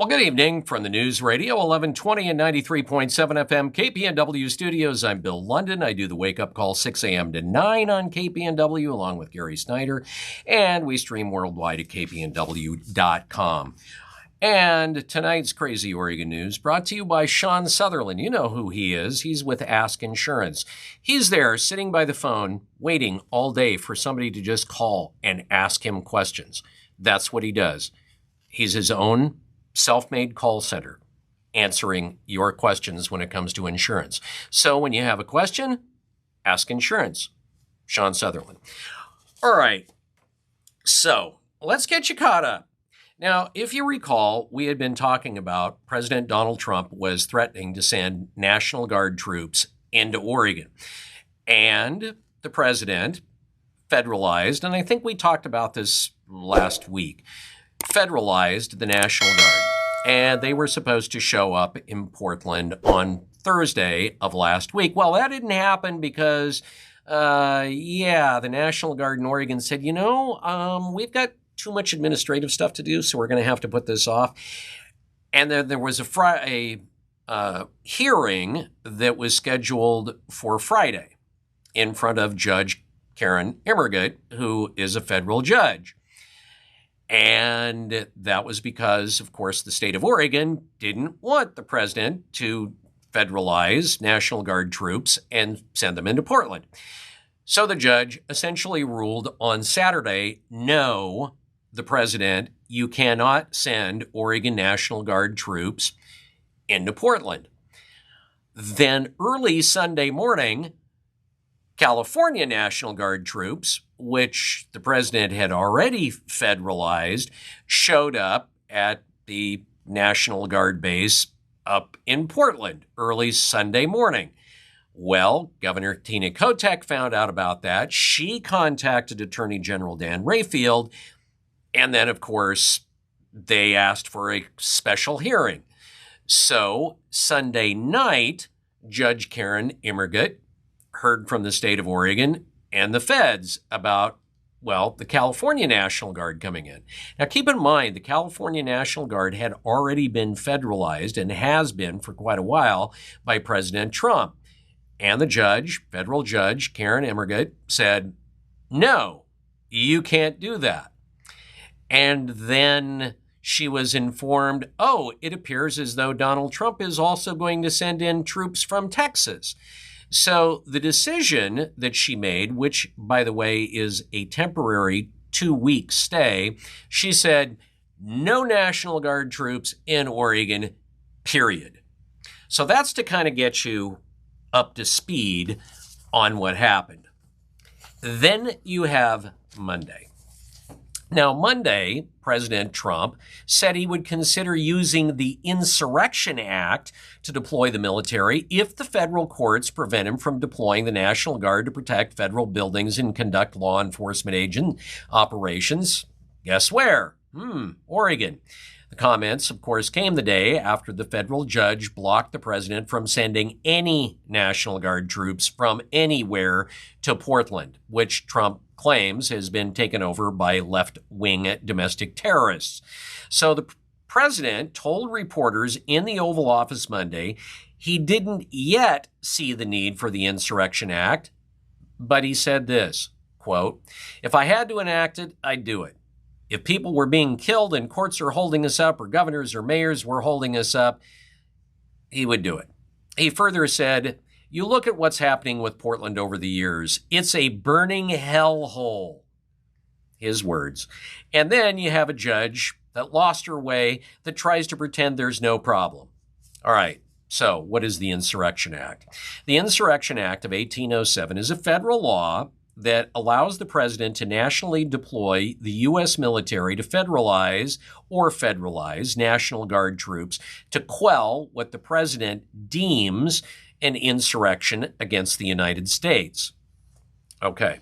Well, good evening from the News Radio, 1120 and 93.7 FM KPNW studios. I'm Bill London. I do the wake-up call 6 a.m. to 9 on KPNW along with Gary Snyder, and we stream worldwide at kpnw.com. And tonight's Crazy Oregon News brought to you by Sean Sutherland. You know who he is. He's with Ask Insurance. He's there sitting by the phone waiting all day for somebody to just call and ask him questions. That's what he does. He's his own self-made call center answering your questions when it comes to insurance. So when you have a question, ask insurance. Sean Sutherland. All right. So let's get you caught up. Now, if you recall, we had been talking about President Donald Trump was threatening to send National Guard troops into Oregon. And the president federalized, and I think we talked about this last week, federalized the National Guard, and they were supposed to show up in Portland on Thursday of last week. Well, that didn't happen because, the National Guard in Oregon said, we've got too much administrative stuff to do, so we're going to have to put this off. And there was a hearing that was scheduled for Friday in front of Judge Karen Immergut, who is a federal judge. And that was because, of course, the state of Oregon didn't want the president to federalize National Guard troops and send them into Portland. So the judge essentially ruled on Saturday, no, the president, you cannot send Oregon National Guard troops into Portland. Then early Sunday morning, California National Guard troops, which the president had already federalized, showed up at the National Guard base up in Portland early Sunday morning. Well, Governor Tina Kotek found out about that. She contacted Attorney General Dan Rayfield, and then, of course, they asked for a special hearing. So Sunday night, Judge Karen Immergut heard from the state of Oregon and the feds about, the California National Guard coming in. Now, keep in mind, the California National Guard had already been federalized and has been for quite a while by President Trump. And the federal judge, Karen Immergut, said, no, you can't do that. And then she was informed, it appears as though Donald Trump is also going to send in troops from Texas. So the decision that she made, which, by the way, is a temporary 2-week stay, she said, no National Guard troops in Oregon, period. So that's to kind of get you up to speed on what happened. Then you have Monday. Now, Monday, President Trump said he would consider using the Insurrection Act to deploy the military if the federal courts prevent him from deploying the National Guard to protect federal buildings and conduct law enforcement agent operations. Guess where? Oregon. The comments, of course, came the day after the federal judge blocked the president from sending any National Guard troops from anywhere to Portland, which Trump claims has been taken over by left-wing domestic terrorists. So the president told reporters in the Oval Office Monday he didn't yet see the need for the Insurrection Act, but he said this, quote, if I had to enact it, I'd do it. If people were being killed and courts are holding us up or governors or mayors were holding us up, he would do it. He further said, you look at what's happening with Portland over the years. It's a burning hellhole. His words. And then you have a judge that lost her way that tries to pretend there's no problem. All right. So what is the Insurrection Act? The Insurrection Act of 1807 is a federal law that allows the president to nationally deploy the U.S. military to federalize National Guard troops to quell what the president deems an insurrection against the United States. Okay.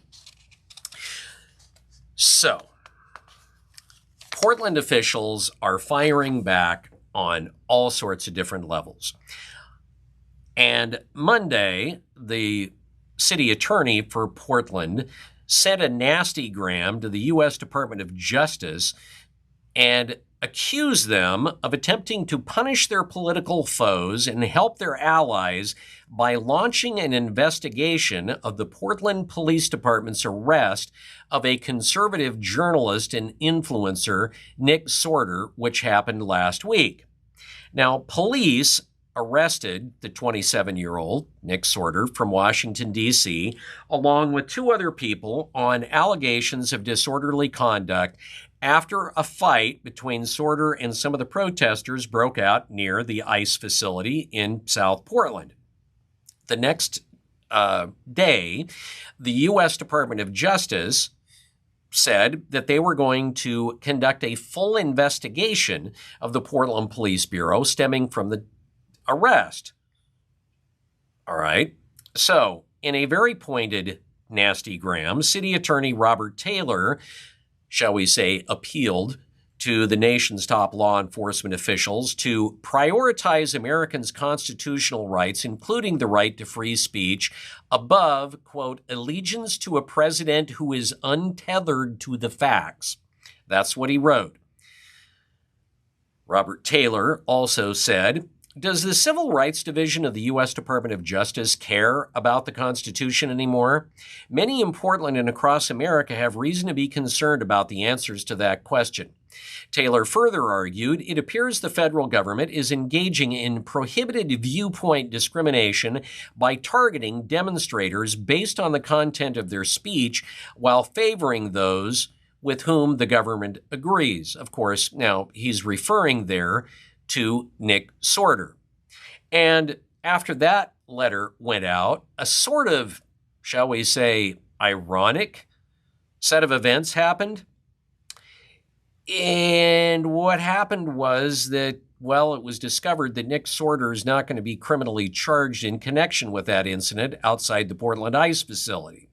So, Portland officials are firing back on all sorts of different levels. And Monday, the city attorney for Portland sent a nastygram to the U.S. Department of Justice and accuse them of attempting to punish their political foes and help their allies by launching an investigation of the Portland Police Department's arrest of a conservative journalist and influencer, Nick Sorter, which happened last week. Now, police arrested the 27-year-old Nick Sorter from Washington, D.C., along with two other people on allegations of disorderly conduct after a fight between Sorter and some of the protesters broke out near the ICE facility in South Portland. The next day, the U.S. Department of Justice said that they were going to conduct a full investigation of the Portland Police Bureau stemming from the arrest. All right. So, in a very pointed nasty gram, City Attorney Robert Taylor, shall we say, appealed to the nation's top law enforcement officials to prioritize Americans' constitutional rights, including the right to free speech, above, quote, allegiance to a president who is untethered to the facts. That's what he wrote. Robert Taylor also said, does the Civil Rights Division of the U.S. Department of Justice care about the Constitution anymore? Many in Portland and across America have reason to be concerned about the answers to that question. Taylor further argued, it appears the federal government is engaging in prohibited viewpoint discrimination by targeting demonstrators based on the content of their speech while favoring those with whom the government agrees. Of course, now he's referring there to Nick Sorter. And after that letter went out, a sort of, shall we say, ironic set of events happened. And what happened was that, well, it was discovered that Nick Sorter is not going to be criminally charged in connection with that incident outside the Portland ICE facility.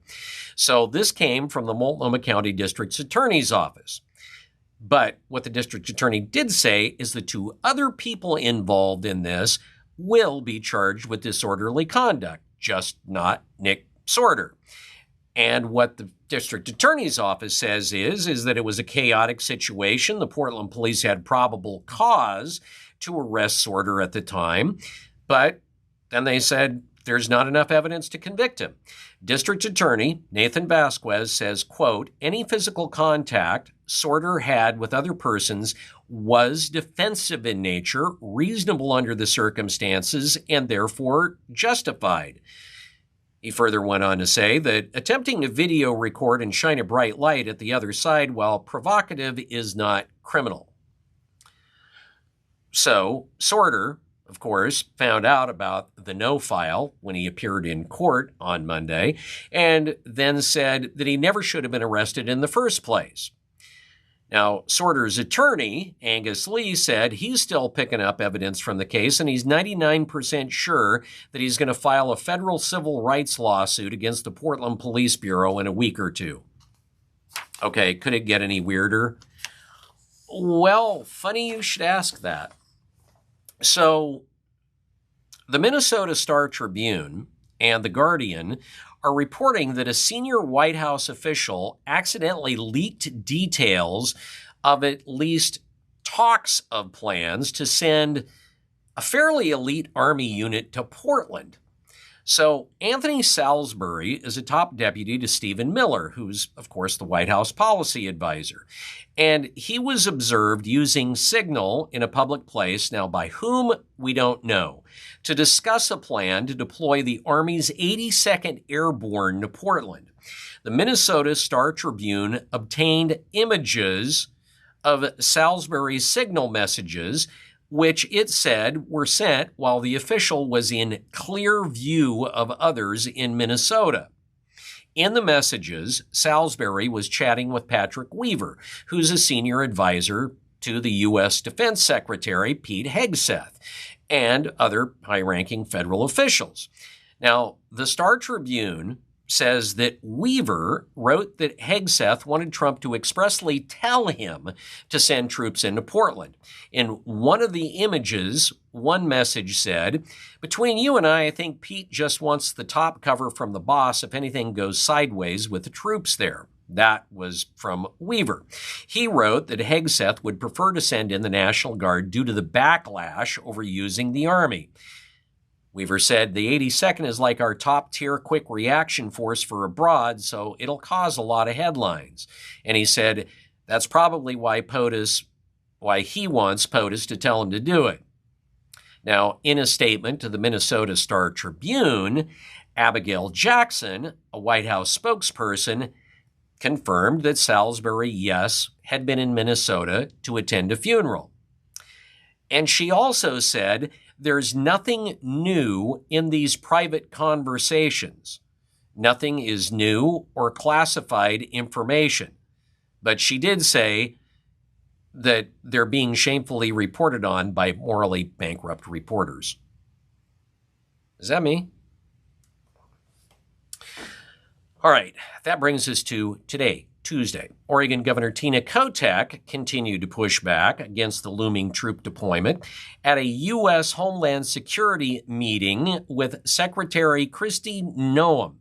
So this came from the Multnomah County District's Attorney's Office. But what the district attorney did say is the two other people involved in this will be charged with disorderly conduct, just not Nick Sorter. And what the district attorney's office says is that it was a chaotic situation. The Portland police had probable cause to arrest Sorter at the time, but then they said there's not enough evidence to convict him. District Attorney Nathan Vasquez says, quote, any physical contact Sorter had with other persons was defensive in nature, reasonable under the circumstances, and therefore justified. He further went on to say that attempting to video record and shine a bright light at the other side while provocative is not criminal. So Sorter, of course, found out about the no file when he appeared in court on Monday, and then said that he never should have been arrested in the first place. Now, Sorter's attorney, Angus Lee, said he's still picking up evidence from the case, and he's 99% sure that he's going to file a federal civil rights lawsuit against the Portland Police Bureau in a week or two. Okay, could it get any weirder? Well, funny you should ask that. So, the Minnesota Star-Tribune and The Guardian are reporting that a senior White House official accidentally leaked details of at least talks of plans to send a fairly elite Army unit to Portland. So Anthony Salisbury is a top deputy to Stephen Miller, who's, of course, the White House policy advisor. And he was observed using Signal in a public place, now by whom, we don't know, to discuss a plan to deploy the Army's 82nd Airborne to Portland. The Minnesota Star-Tribune obtained images of Salisbury's Signal messages, which it said were sent while the official was in clear view of others in Minnesota. In the messages, Salisbury was chatting with Patrick Weaver, who's a senior advisor to the U.S. Defense Secretary Pete Hegseth, and other high-ranking federal officials. Now, the Star-Tribune says that Weaver wrote that Hegseth wanted Trump to expressly tell him to send troops into Portland. In one of the images, one message said, between you and I think Pete just wants the top cover from the boss if anything goes sideways with the troops there. That was from Weaver. He wrote that Hegseth would prefer to send in the National Guard due to the backlash over using the Army. Weaver said, the 82nd is like our top-tier quick reaction force for abroad, so it'll cause a lot of headlines. And he said, that's probably why he wants POTUS to tell him to do it. Now, in a statement to the Minnesota Star Tribune, Abigail Jackson, a White House spokesperson, confirmed that Salisbury, yes, had been in Minnesota to attend a funeral. And she also said, there's nothing new in these private conversations. Nothing is new or classified information. But she did say that they're being shamefully reported on by morally bankrupt reporters. Is that me? All right, that brings us to today, Tuesday. Oregon Governor Tina Kotek continued to push back against the looming troop deployment at a U.S. Homeland Security meeting with Secretary Kristi Noem.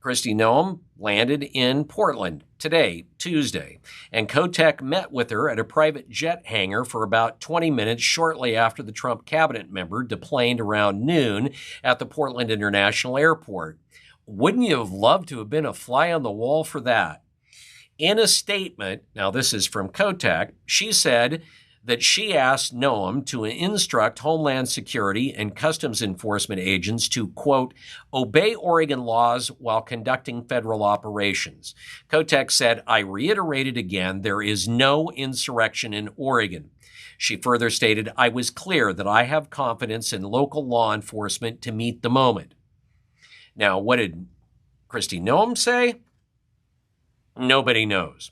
Kristi Noem landed in Portland today, Tuesday, and Kotek met with her at a private jet hangar for about 20 minutes shortly after the Trump cabinet member deplaned around noon at the Portland International Airport. Wouldn't you have loved to have been a fly on the wall for that? In a statement, now this is from Kotek, she said that she asked Noem to instruct Homeland Security and Customs Enforcement agents to, quote, obey Oregon laws while conducting federal operations. Kotek said, I reiterated again, there is no insurrection in Oregon. She further stated, I was clear that I have confidence in local law enforcement to meet the moment. Now, what did Kristi Noem say? Nobody knows.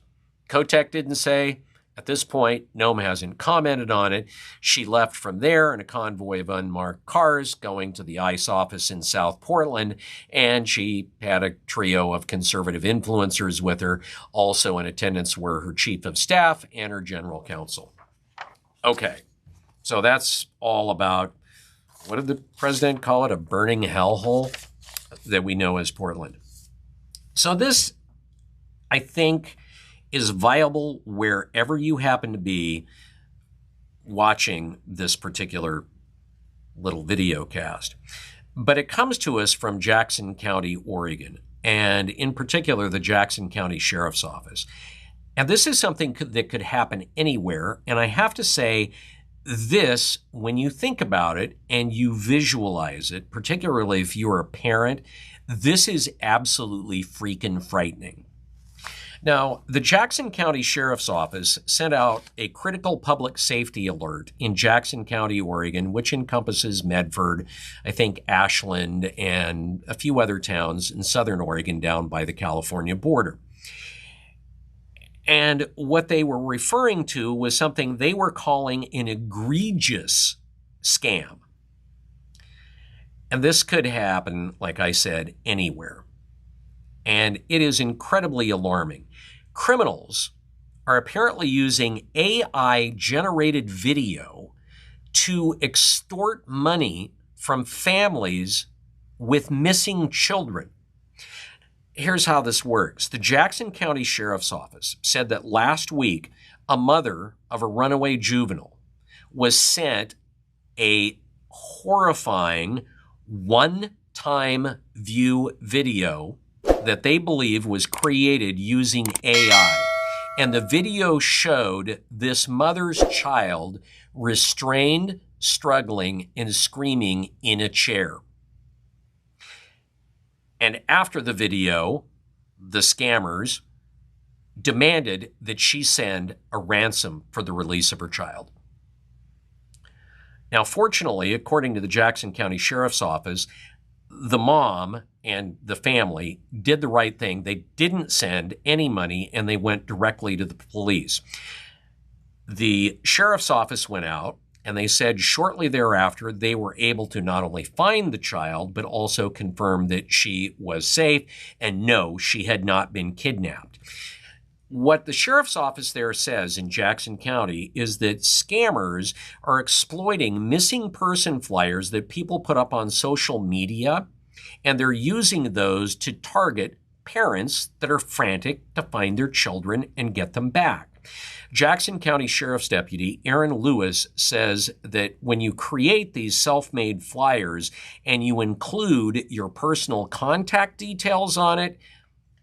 Kotek didn't say. At this point, Noem hasn't commented on it. She left from there in a convoy of unmarked cars going to the ICE office in South Portland, and she had a trio of conservative influencers with her. Also in attendance were her chief of staff and her general counsel. Okay, so that's all about, what did the president call it, a burning hellhole that we know as Portland. So this, I think, is viable wherever you happen to be watching this particular little video cast. But it comes to us from Jackson County, Oregon, and in particular, the Jackson County Sheriff's Office. And this is something that could happen anywhere. And I have to say, this, when you think about it and you visualize it, particularly if you're a parent, this is absolutely freaking frightening. Now, the Jackson County Sheriff's Office sent out a critical public safety alert in Jackson County, Oregon, which encompasses Medford, I think Ashland, and a few other towns in southern Oregon down by the California border. And what they were referring to was something they were calling an egregious scam. And this could happen, like I said, anywhere. And it is incredibly alarming. Criminals are apparently using AI-generated video to extort money from families with missing children. Here's how this works. The Jackson County Sheriff's Office said that last week, a mother of a runaway juvenile was sent a horrifying one-time view video that they believe was created using AI. And the video showed this mother's child restrained, struggling, and screaming in a chair. And after the video, the scammers demanded that she send a ransom for the release of her child. Now, fortunately, according to the Jackson County Sheriff's Office, the mom and the family did the right thing. They didn't send any money, and they went directly to the police. The sheriff's office went out, and they said shortly thereafter they were able to not only find the child, but also confirm that she was safe, and no, she had not been kidnapped. What the sheriff's office there says in Jackson County is that scammers are exploiting missing person flyers that people put up on social media, and they're using those to target parents that are frantic to find their children and get them back. Jackson County Sheriff's Deputy Aaron Lewis says that when you create these self-made flyers and you include your personal contact details on it,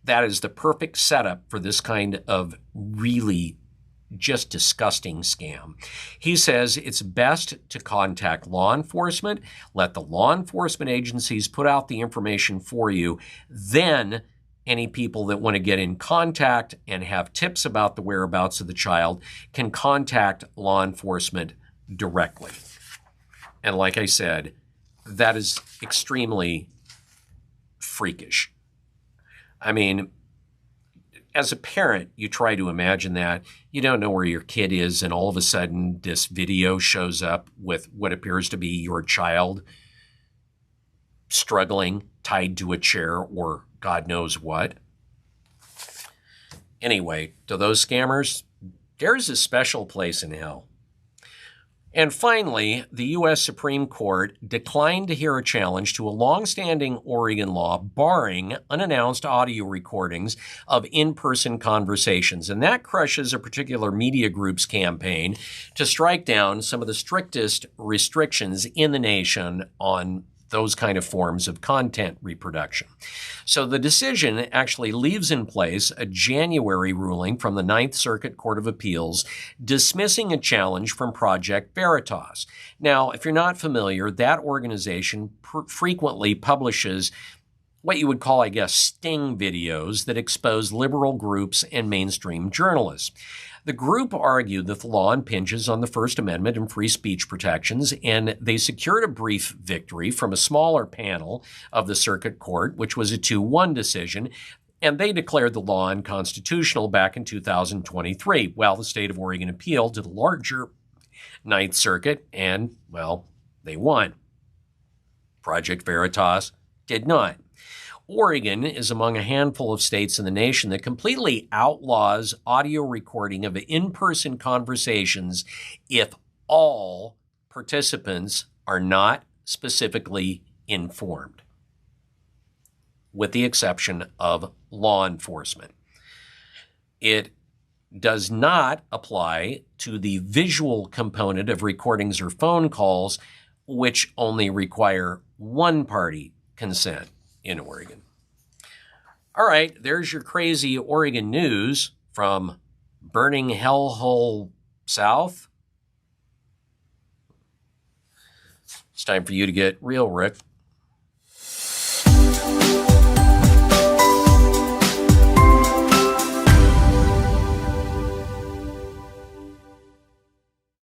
that is the perfect setup for this kind of really just disgusting scam. He says it's best to contact law enforcement, let the law enforcement agencies put out the information for you, then any people that want to get in contact and have tips about the whereabouts of the child can contact law enforcement directly. And like I said, that is extremely freakish. I mean, as a parent, you try to imagine that. You don't know where your kid is, and all of a sudden this video shows up with what appears to be your child struggling, tied to a chair, or God knows what. Anyway, to those scammers, there's a special place in hell. And finally, the U.S. Supreme Court declined to hear a challenge to a longstanding Oregon law barring unannounced audio recordings of in-person conversations. And that crushes a particular media group's campaign to strike down some of the strictest restrictions in the nation on those kind of forms of content reproduction. So the decision actually leaves in place a January ruling from the Ninth Circuit Court of Appeals dismissing a challenge from Project Veritas. Now, if you're not familiar, that organization frequently publishes what you would call, I guess, sting videos that expose liberal groups and mainstream journalists. The group argued that the law impinges on the First Amendment and free speech protections, and they secured a brief victory from a smaller panel of the circuit court, which was a 2-1 decision, and they declared the law unconstitutional back in 2023. Well, the state of Oregon appealed to the larger Ninth Circuit, and, well, they won. Project Veritas did not. Oregon is among a handful of states in the nation that completely outlaws audio recording of in-person conversations if all participants are not specifically informed, with the exception of law enforcement. It does not apply to the visual component of recordings or phone calls, which only require one-party consent in Oregon. All right, there's your crazy Oregon news from burning hellhole south. It's time for you to get real, Rick.